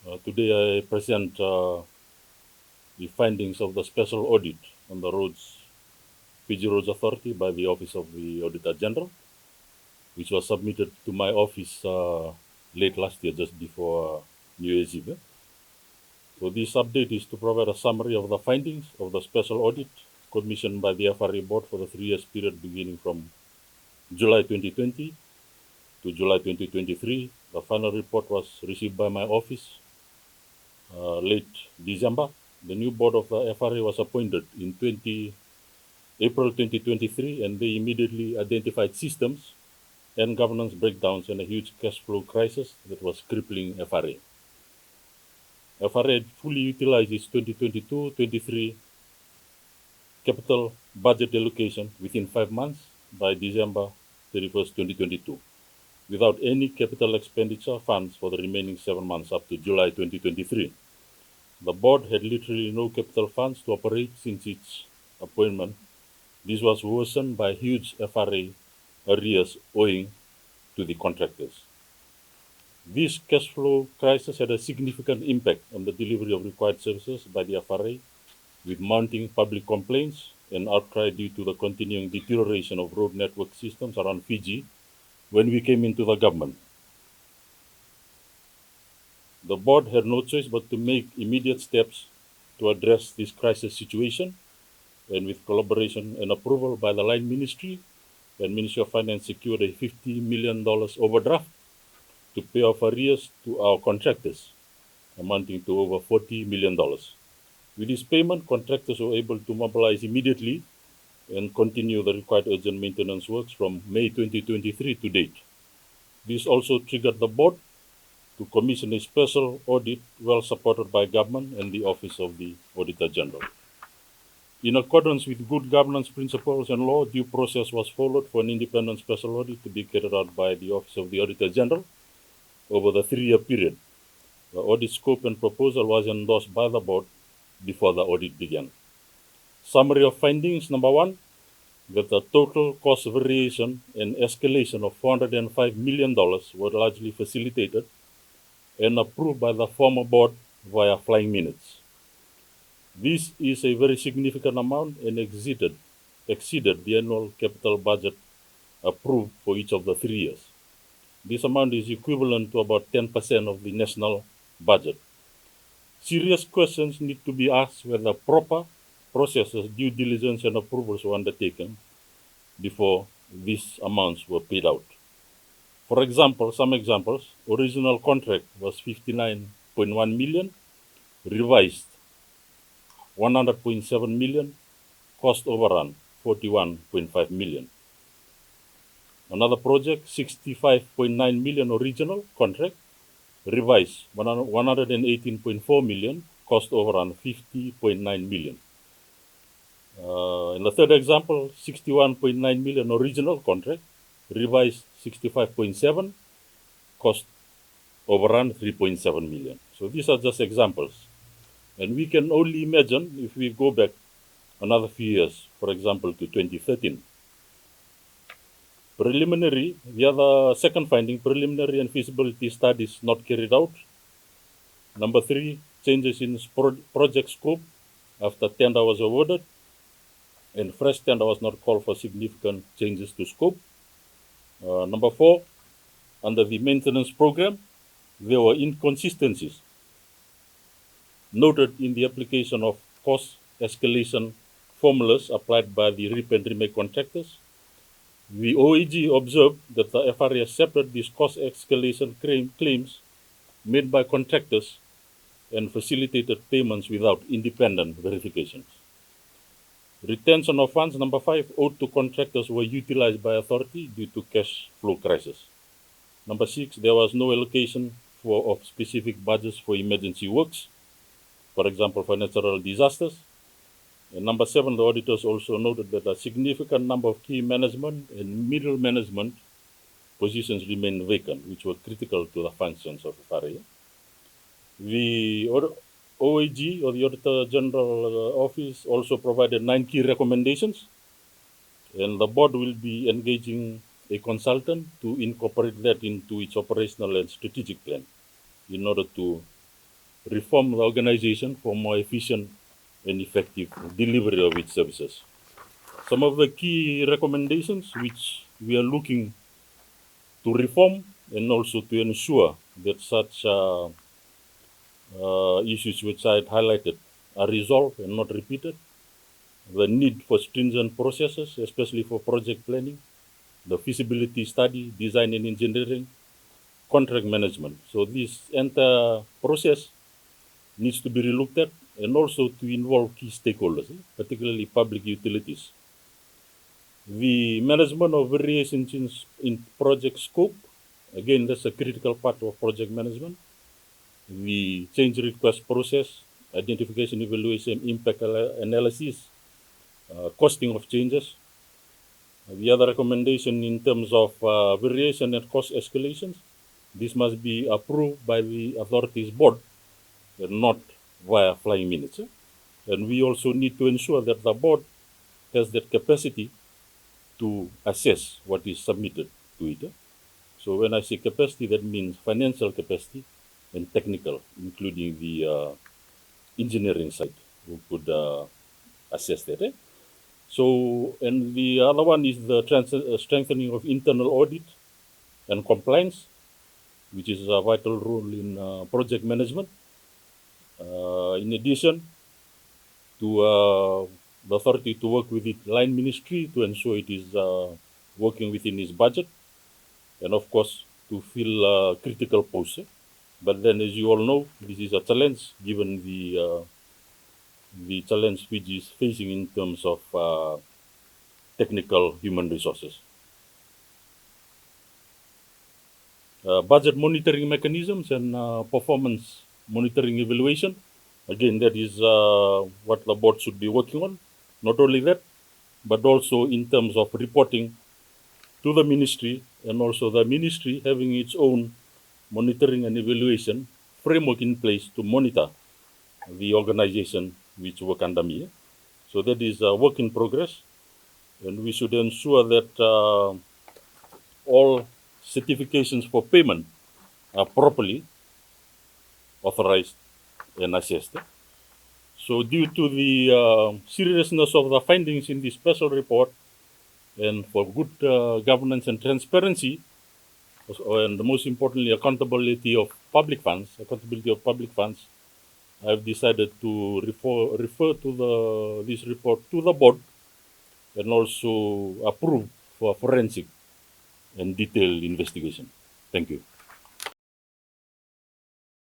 Today I present the findings of the special audit on the Fiji Roads Authority by the Office of the Auditor General, which was submitted to my office late last year, just before New Year's Eve. So this update is to provide a summary of the findings of the special audit commissioned by the FRA board for the 3 years period beginning from July 2020 to July 2023. The final report was received by my office late December. The new board of the FRA was appointed in April 2023, and they immediately identified systems and governance breakdowns and a huge cash flow crisis that was crippling FRA. FRA fully utilized its 2022-23 capital budget allocation within 5 months by December 31st, 2022, without any capital expenditure funds for the remaining 7 months up to July 2023. The board had literally no capital funds to operate since its appointment. This was worsened by huge FRA arrears owing to the contractors. This cash flow crisis had a significant impact on the delivery of required services by the FRA, with mounting public complaints and outcry due to the continuing deterioration of road network systems around Fiji when we came into the government. The board had no choice but to make immediate steps to address this crisis situation, and with collaboration and approval by the Line Ministry and Ministry of Finance secured a $50 million overdraft to pay off arrears to our contractors, amounting to over $40 million. With this payment, contractors were able to mobilize immediately and continue the required urgent maintenance works from May 2023 to date. This also triggered the board to commission a special audit well supported by government and the Office of the Auditor General. In accordance with good governance principles and law, due process was followed for an independent special audit to be carried out by the Office of the Auditor General over the 3-year period. The audit scope and proposal was endorsed by the board before the audit began. Summary of findings: number one, that the total cost variation and escalation of $405 million were largely facilitated and approved by the former board via flying minutes. This is a very significant amount and exceeded the annual capital budget approved for each of the 3 years. This amount is equivalent to about 10% of the national budget. Serious questions need to be asked whether proper processes, due diligence, and approvals were undertaken before these amounts were paid out. For example, some examples: original contract was 59.1 million, revised 100.7 million, cost overrun 41.5 million. Another project, 65.9 million original contract, revised 118.4 million, cost overrun 50.9 million. In the third example, 61.9 million original contract, revised 65.7, cost overrun 3.7 million. So these are just examples. And we can only imagine if we go back another few years, for example, to 2013. The other second finding, preliminary and feasibility studies not carried out. Number three, changes in project scope after tender was awarded, and fresh tender was not called for significant changes to scope. Number four, under the maintenance program, there were inconsistencies noted in the application of cost escalation formulas applied by the RIP and remake contractors. The OAG observed that the FRA accepted these cost escalation claims made by contractors and facilitated payments without independent verifications. Retention of funds, number five, owed to contractors were utilized by authority due to cash flow crisis. Number six, there was no allocation of specific budgets for emergency works, for example, for natural disasters. And number seven, the auditors also noted that a significant number of key management and middle management positions remained vacant, which were critical to the functions of FRA. The OAG, or the Auditor General Office, also provided 9 key recommendations, and the board will be engaging a consultant to incorporate that into its operational and strategic plan in order to reform the organization for more efficient and effective delivery of its services. Some of the key recommendations which we are looking to reform and also to ensure that such issues which I had highlighted are resolved and not repeated. The need for stringent processes, especially for project planning, the feasibility study, design and engineering, contract management. So this entire process needs to be relooked at and also to involve key stakeholders, particularly public utilities. The management of variations in project scope, again, that's a critical part of project management. The change request process, identification, evaluation, impact analysis, costing of changes. The other recommendation in terms of variation and cost escalations, this must be approved by the authority's board and not via flying minutes. And we also need to ensure that the board has that capacity to assess what is submitted to it. So when I say capacity, that means financial capacity and technical, including the engineering side, who could assess that. So, and the other one is the strengthening of internal audit and compliance, which is a vital role in project management. In addition to the authority to work with its line ministry to ensure it is working within its budget, and of course to fill critical posts. But then, as you all know, this is a challenge given the challenge Fiji is facing in terms of technical human resources. Budget monitoring mechanisms and performance monitoring evaluation. Again, that is what the board should be working on. Not only that, but also in terms of reporting to the ministry, and also the ministry having its own monitoring and evaluation framework in place to monitor the organization which work under me. So that is a work in progress, and we should ensure that all certifications for payment are properly authorized and assessed. So due to the seriousness of the findings in this special report and for good governance and transparency, and most importantly, accountability of public funds, I've decided to refer to this report to the board and also approve for forensic and detailed investigation. Thank you.